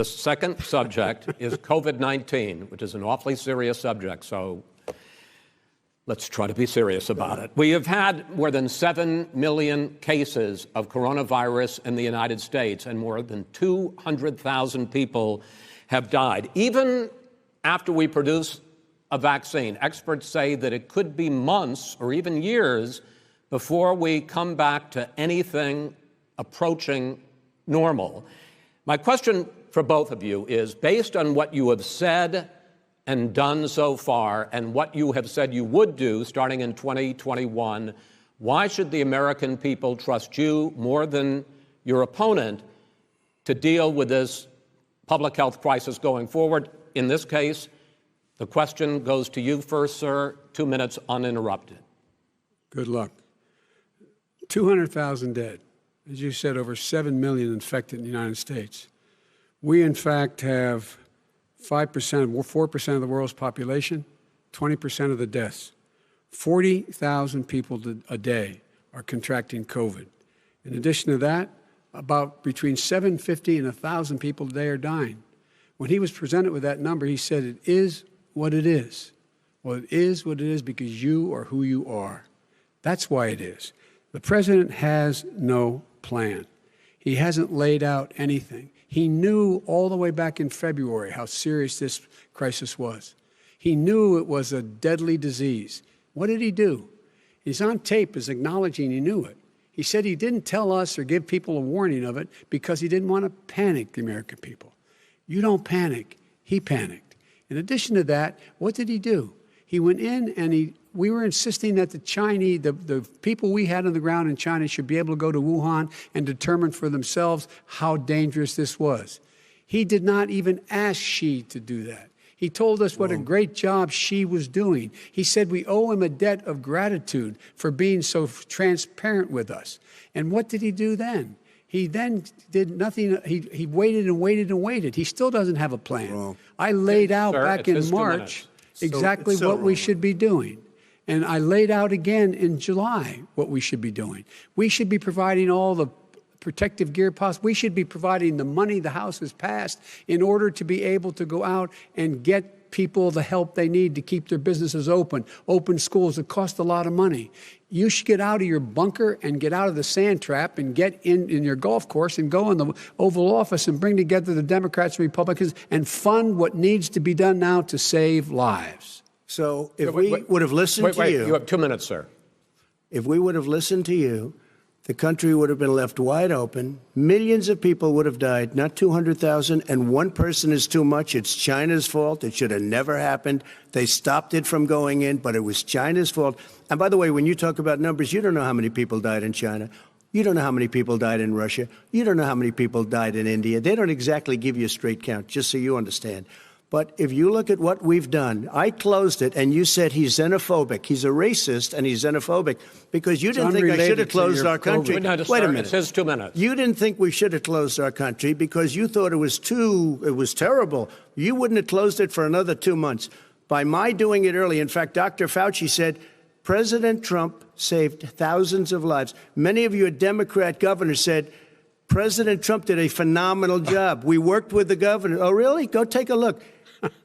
The second subject is COVID-19, which is an awfully serious subject, so let's try to be serious about it. We have had more than 7 million cases of coronavirus in the United States, and more than 200,000 people have died. Even after we produce a vaccine, experts say that it could be months or even years before we come back to anything approaching normal. My question for both of you is, based on what you have said and done so far and what you have said you would do starting in 2021, why should the American people trust you more than your opponent to deal with this public health crisis going forward? In this case, the question goes to you first, sir. 2 minutes uninterrupted. Good luck. 200,000 dead. As you said, over 7 million infected in the United States. We, in fact, have 4% of the world's population, 20% of the deaths. 40,000 people a day are contracting COVID. In addition to that, about between 750 and 1,000 people a day are dying. When he was presented with that number, he said, it is what it is. Well, it is what it is because you are who you are. That's why it is. The president has no plan. He hasn't laid out anything. He knew all the way back in February how serious this crisis was. He knew it was a deadly disease. What did he do? He's on tape as acknowledging he knew it. He said he didn't tell us or give people a warning of it because he didn't want to panic the American people. You don't panic. He panicked. In addition to that, what did he do? He went in and we were insisting that the people we had on the ground in China should be able to go to Wuhan and determine for themselves how dangerous this was. He did not even ask Xi to do that. He told us what a great job Xi was doing. He said we owe him a debt of gratitude for being so transparent with us. And what did he do then? He then did nothing. He waited and waited and waited. He still doesn't have a plan. Wrong. I laid out Sir, back in March exactly so what we wrong. should be doing. And I laid out again in July what we should be doing. We should be providing all the protective gear possible. We should be providing the money the House has passed in order to be able to go out and get people the help they need to keep their businesses open schools that cost a lot of money. You should get out of your bunker and get out of the sand trap and get in your golf course and go in the Oval Office and bring together the Democrats and Republicans and fund what needs to be done now to save lives. So if we would have listened to you... You have 2 minutes, sir. If we would have listened to you, the country would have been left wide open. Millions of people would have died, not 200,000, and one person is too much. It's China's fault. It should have never happened. They stopped it from going in, but it was China's fault. And by the way, when you talk about numbers, you don't know how many people died in China. You don't know how many people died in Russia. You don't know how many people died in India. They don't exactly give you a straight count, just so you understand. But if you look at what we've done, I closed it, and you said he's xenophobic. He's a racist, and he's xenophobic because you didn't think I should have closed our country. Wait a minute. It says 2 minutes. You didn't think we should have closed our country because you thought it was terrible. You wouldn't have closed it for another 2 months. By my doing it early, in fact, Dr. Fauci said, President Trump saved thousands of lives. Many of your Democrat governors said, President Trump did a phenomenal job. We worked with the governor. Oh, really? Go take a look.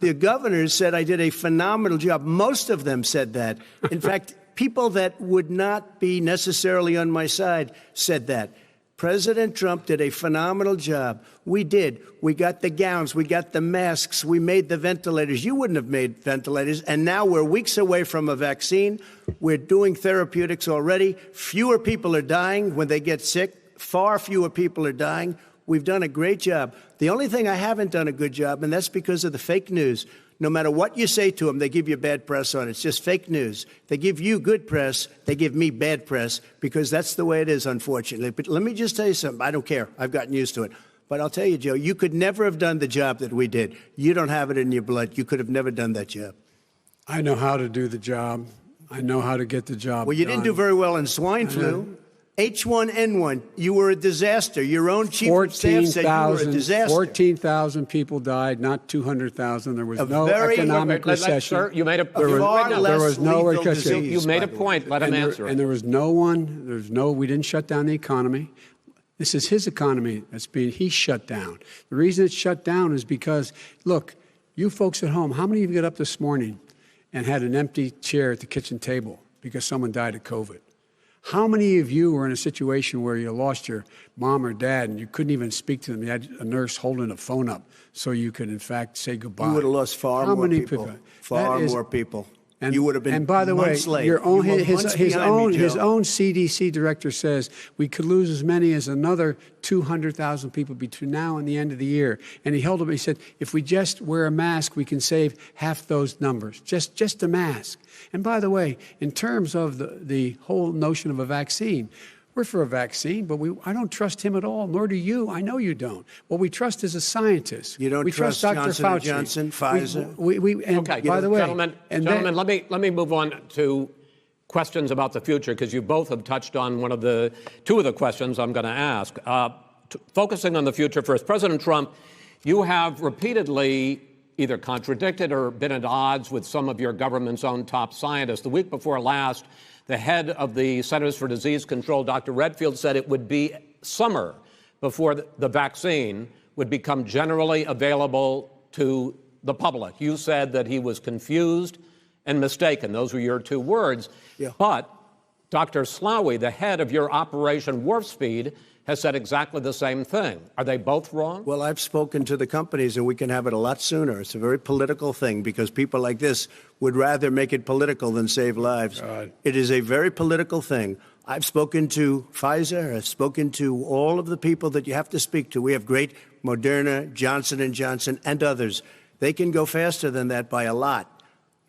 The governors said I did a phenomenal job. Most of them said that. In fact, people that would not be necessarily on my side said that. President Trump did a phenomenal job. We did. We got the gowns. We got the masks. We made the ventilators. You wouldn't have made ventilators. And now we're weeks away from a vaccine. We're doing therapeutics already. Fewer people are dying when they get sick. Far fewer people are dying. We've done a great job. The only thing I haven't done a good job, and that's because of the fake news. No matter what you say to them, they give you bad press on it. It's just fake news. They give you good press. They give me bad press because that's the way it is, unfortunately. But let me just tell you something. I don't care. I've gotten used to it. But I'll tell you, Joe, you could never have done the job that we did. You don't have it in your blood. You could have never done that job. I know how to do the job. I know how to get the job Well, you done. didn't do very well in swine flu. H1N1, you were a disaster. Your own chief of staff said you were a disaster. 14,000 people died, not 200,000. There was no economic recession. Sir, you made a there was no recession. You made a point. Let him answer it. And there was we didn't shut down the economy. This is his economy he's shut down. The reason it's shut down is because, look, you folks at home, how many of you got up this morning and had an empty chair at the kitchen table because someone died of COVID? How many of you were in a situation where you lost your mom or dad and you couldn't even speak to them? You had a nurse holding a phone up so you could, in fact, say goodbye. You would have lost far more people. Far more people. And, you would have been and by the way, months late. his own CDC director says we could lose as many as another 200,000 people between now and the end of the year. And he held up. He said, if we just wear a mask, we can save half those numbers. Just a mask. And by the way, in terms of the whole notion of a vaccine, we're for a vaccine, but I don't trust him at all, nor do you. I know you don't. What we trust is a scientist. You don't we trust Dr. Johnson Fauci. Johnson, Pfizer? Okay, by the way, gentlemen, let me move on to questions about the future, because you both have touched on two of the questions I'm going to ask. Focusing on the future first, President Trump, you have repeatedly either contradicted or been at odds with some of your government's own top scientists. The week before last, the head of the Centers for Disease Control, Dr. Redfield, said it would be summer before the vaccine would become generally available to the public. You said that he was confused and mistaken. Those were your two words. Yeah. But Dr. Slaoui, the head of your Operation Warp Speed, has said exactly the same thing. Are they both wrong? Well, I've spoken to the companies, and we can have it a lot sooner. It's a very political thing because people like this would rather make it political than save lives. God. It is a very political thing. I've spoken to Pfizer. I've spoken to all of the people that you have to speak to. We have great Moderna, Johnson & Johnson, and others. They can go faster than that by a lot.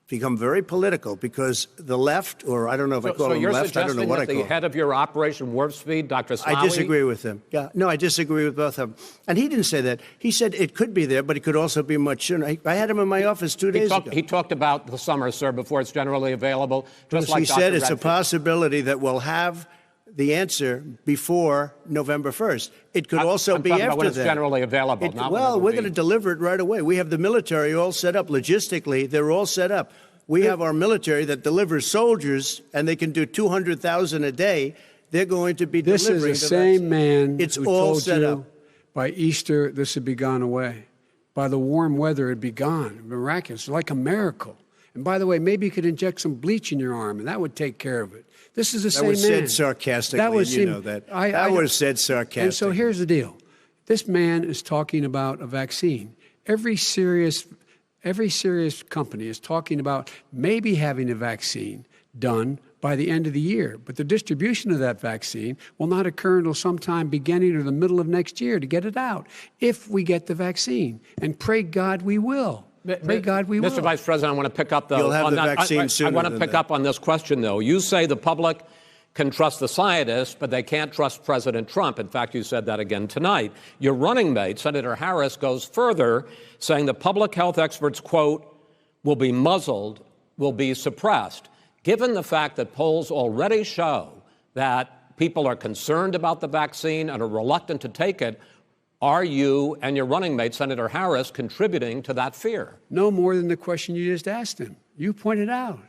Become very political because the left, or I don't know if I call them left, I don't know what I call them. So you're suggesting that the head of your Operation Warp Speed, Dr. Slaoui? I disagree with him. Yeah, no, I disagree with both of them. And he didn't say that. He said it could be there, but it could also be much sooner. I had him in my office 2 days ago. He talked about the summer, sir, before it's generally available. Just like he said it's a possibility that we'll have the answer before November 1st. It could also be after that. When it's generally available. Well, we're going to deliver it right away. We have the military all set up. Logistically, they're all set up. We have our military that delivers soldiers, and they can do 200,000 a day. They're going to be delivering. This is the same man it's who all told set you up. By Easter this would be gone away. By the warm weather it'd be gone. Miraculous, like a miracle. And by the way, maybe you could inject some bleach in your arm, and that would take care of it. This is the same man. That was said sarcastically, and you know that. That was said sarcastically. And so here's the deal. This man is talking about a vaccine. Every serious company is talking about maybe having a vaccine done by the end of the year. But the distribution of that vaccine will not occur until sometime beginning or the middle of next year to get it out, if we get the vaccine. And pray God we will. Pray God we will. Mr. Vice President, I want to pick up, though. You'll have the vaccine sooner. I want to pick up on this question, though. You say the public can trust the scientists, but they can't trust President Trump. In fact, you said that again tonight. Your running mate, Senator Harris, goes further, saying the public health experts, quote, will be muzzled, will be suppressed. Given the fact that polls already show that people are concerned about the vaccine and are reluctant to take it, are you and your running mate, Senator Harris, contributing to that fear? No more than the question you just asked him. You pointed out.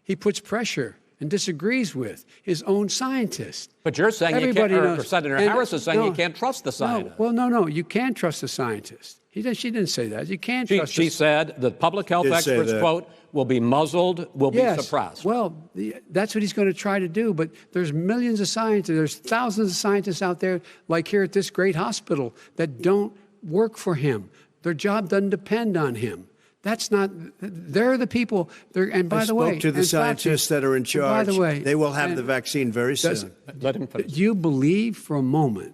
He puts pressure and disagrees with his own scientists. But you're saying Everybody you can't, knows. or Senator Harris is saying you can't trust the scientists. No, you can trust the scientists. She didn't say that. You can't trust She said the public health experts, quote, will be muzzled, will be suppressed. Well, that's what he's going to try to do. But there's millions of scientists, there's thousands of scientists out there, like here at this great hospital, that don't work for him. Their job doesn't depend on him. That's not, they're the people, and by the way. I spoke to the scientists that are in charge. By the way. They will have the vaccine very soon. Let him finish. Do you believe for a moment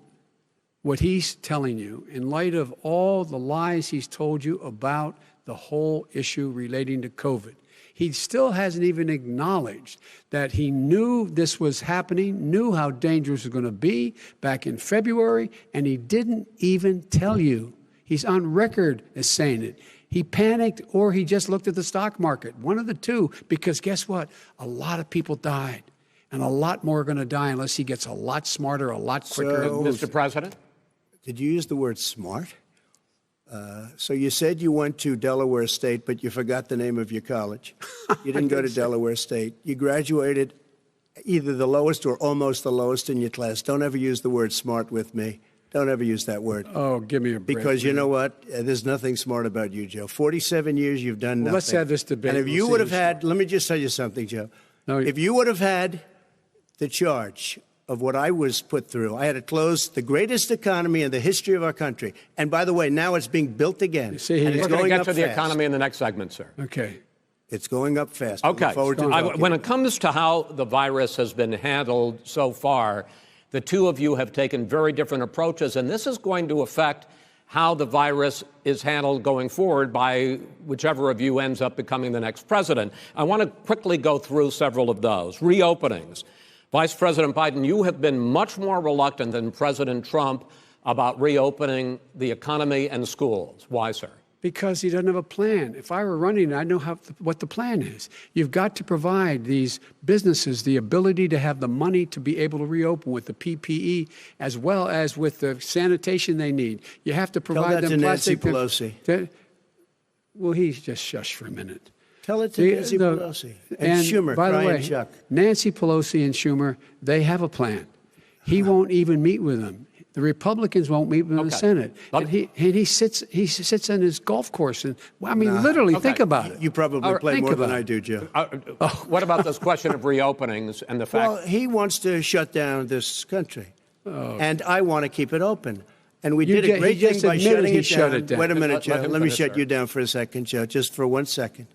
what he's telling you in light of all the lies he's told you about the whole issue relating to COVID? He still hasn't even acknowledged that he knew this was happening, knew how dangerous it was going to be back in February, and he didn't even tell you. He's on record as saying it. He panicked or he just looked at the stock market, one of the two, because guess what? A lot of people died, and a lot more are going to die unless he gets a lot smarter, a lot quicker. So, Mr. President? Did you use the word smart? So you said you went to Delaware State, but you forgot the name of your college. You didn't go to Delaware State. You graduated either the lowest or almost the lowest in your class. Don't ever use the word smart with me. Don't ever use that word. Oh, give me a break. Because you know what? There's nothing smart about you, Joe. 47 years, you've done nothing. Let's have this debate. And if you would have had, let me just tell you something, Joe. No, if you would have had the charge of what I was put through, I had to close the greatest economy in the history of our country. And by the way, now it's being built again. See, and it's We're going to going get up to the fast. economy in the next segment, sir. Okay. It's going up fast. Okay. When it it comes to how the virus has been handled so far, the two of you have taken very different approaches, and this is going to affect how the virus is handled going forward by whichever of you ends up becoming the next president. I want to quickly go through several of those. Reopenings. Vice President Biden, you have been much more reluctant than President Trump about reopening the economy and schools. Why, sir? Because he doesn't have a plan. If I were running, I know what the plan is. You've got to provide these businesses the ability to have the money to be able to reopen with the PPE as well as with the sanitation they need. You have to provide them plastic. Tell that to Nancy Pelosi. Well, he's just shush for a minute. Tell it to Nancy Pelosi. And Schumer, by the way, Chuck. Nancy Pelosi and Schumer, they have a plan. He won't even meet with them. The Republicans won't meet with the Senate. And he sits on his golf course. And well, I mean, literally, think about it. You probably play more than I do, Joe. What about this question of reopenings and the fact? Well, he wants to shut down this country, and I want to keep it open. And we did a great thing by shutting it down. Wait a minute, Joe. Let me shut you down for a second, Joe, just for 1 second.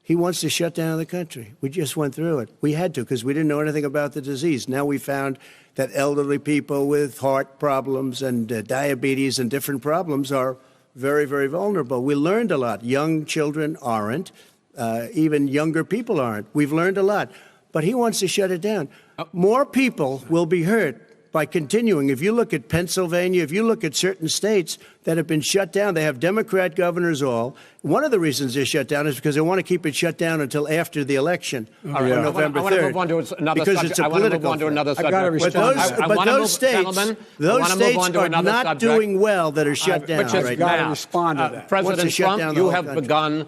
He wants to shut down the country. We just went through it. We had to because we didn't know anything about the disease. Now we found that elderly people with heart problems and diabetes and different problems are very, very vulnerable. We learned a lot. Young children aren't. Even younger people aren't. We've learned a lot. But he wants to shut it down. More people will be hurt by continuing. If you look at Pennsylvania, if you look at certain states that have been shut down, they have Democrat governors all. One of the reasons they're shut down is because they want to keep it shut down until after the election on November 3rd. I want to move on to another because subject. it's a political subject. But those states are not doing well that are shut down right now. Respond to that. President Trump, you have begun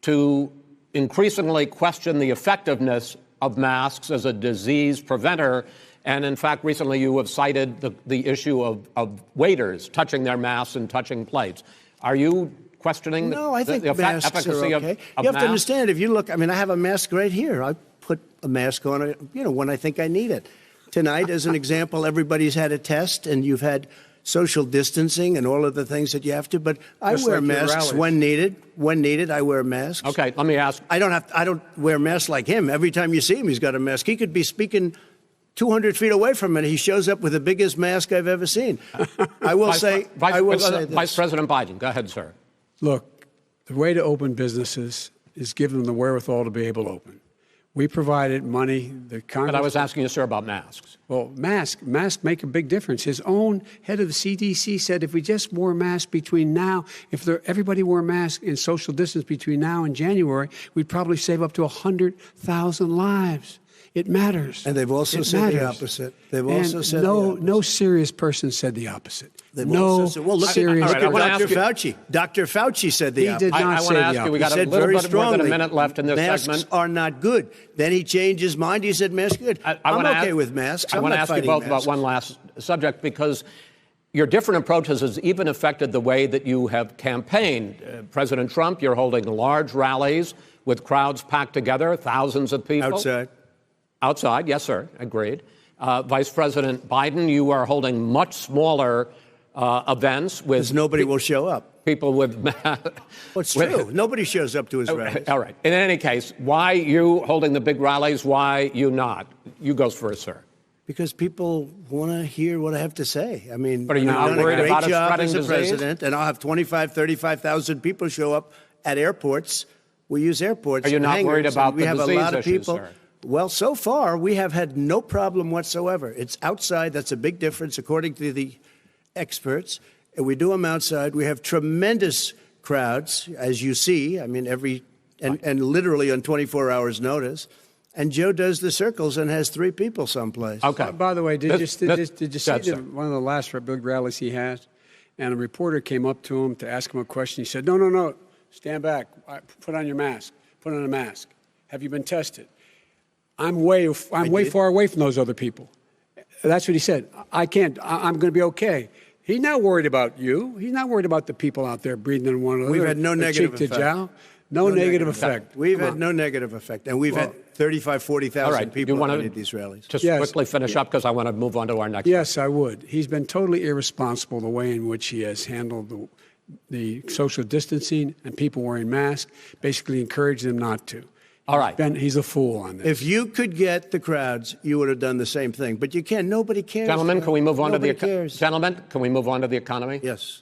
to increasingly question the effectiveness of masks as a disease preventer. And in fact, recently you have cited the issue of waiters touching their masks and touching plates. Are you questioning No, I think masks efficacy are okay. of You have masks? to understand, if you look, I mean, I have a mask right here. I put a mask on, when I think I need it. Tonight, as an example, everybody's had a test, and you've had social distancing and all of the things that you have to. But I wear masks when needed. When needed, I wear masks. Okay, let me ask. I don't wear masks like him. Every time you see him, he's got a mask. He could be speaking 200 feet away from it. He shows up with the biggest mask I've ever seen. I will say this. Vice President Biden, go ahead, sir. Look, the way to open businesses is give them the wherewithal to be able to open. We provided money. The Congress. But I was asking you, sir, about masks. Well, masks make a big difference. His own head of the CDC said if we just wore masks between now, everybody wore masks and social distance between now and January, we'd probably save up to 100,000 lives. It matters. And they've also said the opposite. They've also said no serious person said the opposite. Well, look serious. at Dr. Fauci. Dr. Fauci said the opposite. He did not say the opposite. We got a little bit more than a minute left in this masks segment. Masks are not good. Then he changed his mind. He said masks are good. I'm okay with masks. I want to ask you both about one last subject, because your different approaches has even affected the way that you have campaigned. President Trump, you're holding large rallies with crowds packed together, thousands of people. Outside, yes, sir, agreed. Vice President Biden, you are holding much smaller events with... Because nobody will show up. People with... Well, it's true. Nobody shows up to his rallies. All right. In any case, why you holding the big rallies? Why you not? You go first, sir. Because people want to hear what I have to say. I mean, but are you not worried about spreading disease? President, and I'll have 35,000 people show up at airports. We use airports. Are you not worried about the disease issues, sir? Well, so far, we have had no problem whatsoever. It's outside. That's a big difference, according to the experts. And we do them outside. We have tremendous crowds, as you see. I mean, and literally on 24 hours notice. And Joe does the circles and has 3 people someplace. Okay. By the way, did you see one of the last big rallies he has? And a reporter came up to him to ask him a question. He said, no, stand back. Put on your mask. Put on a mask. Have you been tested? I'm way did? far away from those other people. That's what he said. I can't. I'm going to be okay. He's not worried about you. He's not worried about the people out there breathing on one another. We've had no negative cheek to effect. jowl. No negative effect. We've had no negative effect, and we've had 35, 40,000 All right. people You at want any of these rallies. Just Yes. quickly finish up because I want to move on to our next. Yes, I would. He's been totally irresponsible the way in which he has handled the social distancing and people wearing masks, basically encouraged them not to. All right. He's a fool on this. If you could get the crowds, you would have done the same thing. But you can't. Nobody cares. Gentlemen, can we move on Nobody to the cares. Gentlemen, can we move on to the economy? Yes.